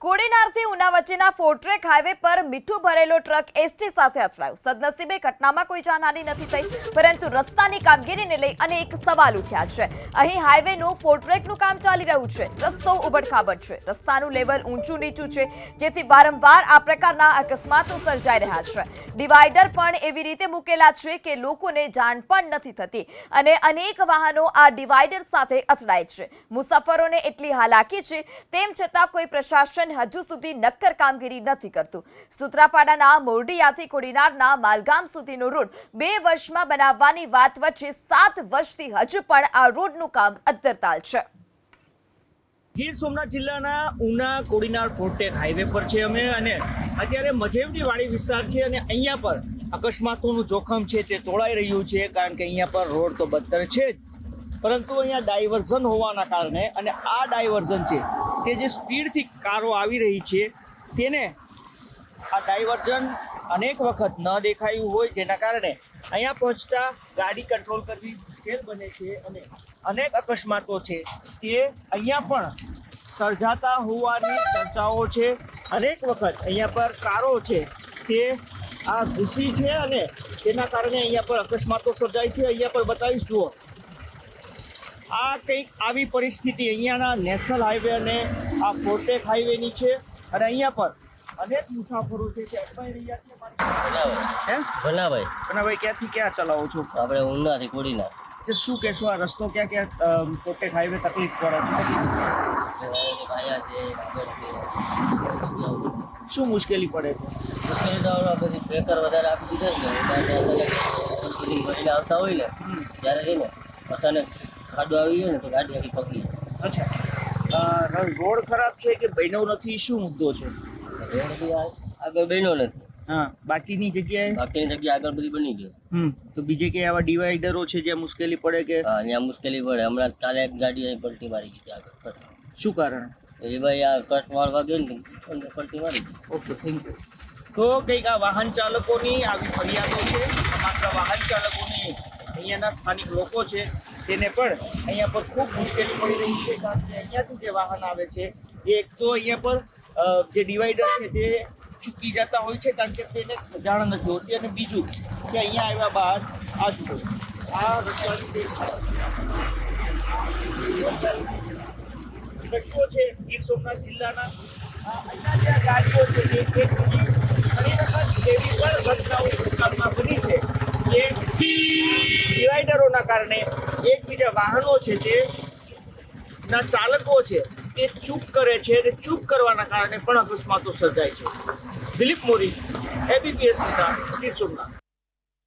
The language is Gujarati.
કોડીનારથી ઉના વચ્ચેના ફોરટ્રેક હાઈવે પર મીઠું ભરેલો ટ્રક એસટી સાથે અથડાયો। સદનસીબે ઘટનામાં કોઈ જાનહાનિ નથી થઈ, પરંતુ રસ્તાની કામગીરીને લઈ અનેક સવાલ ઉઠ્યા છે। અહીં હાઈવેનું ફોરટ્રેકનું કામ ચાલી રહ્યું છે। રસ્તો ઉબડખાબડ છે, રસ્તાનું લેવલ ઊંચું નીચું છે, જેથી વારંવાર આ પ્રકારના અકસ્માતો સર્જાઈ રહ્યા છે। ડિવાઈડર પણ એવી રીતે મૂકેલા છે કે લોકોને જાણ પણ નથી થતી અને અનેક વાહનો આ ડિવાઈડર સાથે અથડાય છે। મુસાફરોને એટલી હાલાકી છે, તેમ છતાં કોઈ પ્રશાસન હજુ સુધી નક્કર કામગીરી નથી કરતું। સુત્રાપાડાના મોરડિયાથી કોડીનારના માલગામ સુધીનો રોડ 2 વર્ષમાં બનાવવાની વાત વચ્ચે 7 વર્ષથી હજુ પણ આ રોડનું કામ અધ્ધરતાલ છે। ગીર સોમનાથ જિલ્લાના ઉના કોડીનાર ફોરટ્રેક હાઈવે પર છે અમે અને અત્યારે મજેવડી વાડી વિસ્તાર છે અને અહીંયા પર અકસ્માતોનું જોખમ છે તે તોળાઈ રહ્યું છે, કારણ કે અહીંયા પર રોડ તો બદતર છે જ, પરંતુ અહીંયા ડાયવર્ઝન હોવાના કારણે અને આ ડાયવર્ઝન છે તે જે સ્પીડથી કારો આવી રહી છે તેને આ ડાયવર્ઝન અનેક વખત ન દેખાયું હોય, જેના કારણે અહીંયા પહોંચતા ગાડી કંટ્રોલ કરવી મુશ્કેલ બને છે અને અનેક અકસ્માતો છે તે અહીંયા પણ સર્જાતા હોવાની ચર્ચાઓ છે। અનેક વખત અહીંયા પર કારો છે તે આ ઘૂસી છે અને તેના કારણે અહીંયા પર અકસ્માતો સર્જાય છે। અહીંયા પર બતાવીશ, જુઓ, આ કંઈક આવી પરિસ્થિતિ અહીંયાના નેશનલ હાઈવે અને આ ફોરટ્રેક હાઈવેની છે અને અહીંયા પર અનેક મુસાફરો છે તે અટવાઈ રહ્યા છે। ભલાભાઈ ક્યાંથી ક્યાં ચલાવો છો? આપણે ઉનાથી કોડીનાર। જે શું કહેશો, આ રસ્તો ક્યાં ક્યાં ફોરટ્રેક હાઈવે તકલીફ પડે છે? શું મુશ્કેલી પડે છે? પછી બ્રેકર વધારે આપી દીધા છે ને, ભરીને આવતા હોય ને ત્યારે છે ને અચાનક ખાડો આવી ગયો ને તો ગાડી આખી પકડી જાય। અચ્છા, રોડ ખરાબ છે કે બન્યો નથી, શું મુદ્દો છે? રોડ બી આગળ બન્યો નથી, હા, બાકીની જગ્યાએ આગળ બધી બની ગઈ। તો બીજે ક્યાંય આવા ડિવાઈડરો છે જ્યાં મુશ્કેલી પડે કે? હા, ત્યાં મુશ્કેલી પડે। હમણાં કાલે એક ગાડી અહીં પલટી મારી ગઈ આગળ। શું કારણ? એ ભાઈ આ કટ વાળવા ગયો ને પલટી મારી ગઈ। Okay, thank you. તો કંઈક આ વાહન ચાલકોની આવી ફરિયાદો છે, માત્ર વાહન ચાલકોની અહીંયાના સ્થાનિક લોકો છે તેને પણ અહીંયા પર ખૂબ મુશ્કેલી પડી રહી છે, કારણ કે અહીંયાથી જે વાહન આવે છે એ એક તો અહીંયા પર જે ડિવાઈડર છે તે ચૂકી જતા હોય છે, કારણ કે તેને જાણ નથી હોતી, અને બીજું કે અહીંયા આવ્યા બાદ આ જુઓ, આ રસ્તાની દ્રશ્યો છે ગીર સોમનાથ જિલ્લાના। અહીંયા જ્યાં ગાડીઓ છે તે એક ઘણી વખત એવી પણ ઘટનાઓ ભૂતકાળમાં બની છે કે ડિવાઈડરોના કારણે એકબીજા વાહનો છે તે ના ચાલકો છે તે ચૂક કરે છે અને ચૂક કરવાના કારણે પણ અકસ્માતો સર્જાય છે। દિલીપ મોરી, ABPS ગીર સોમનાથ।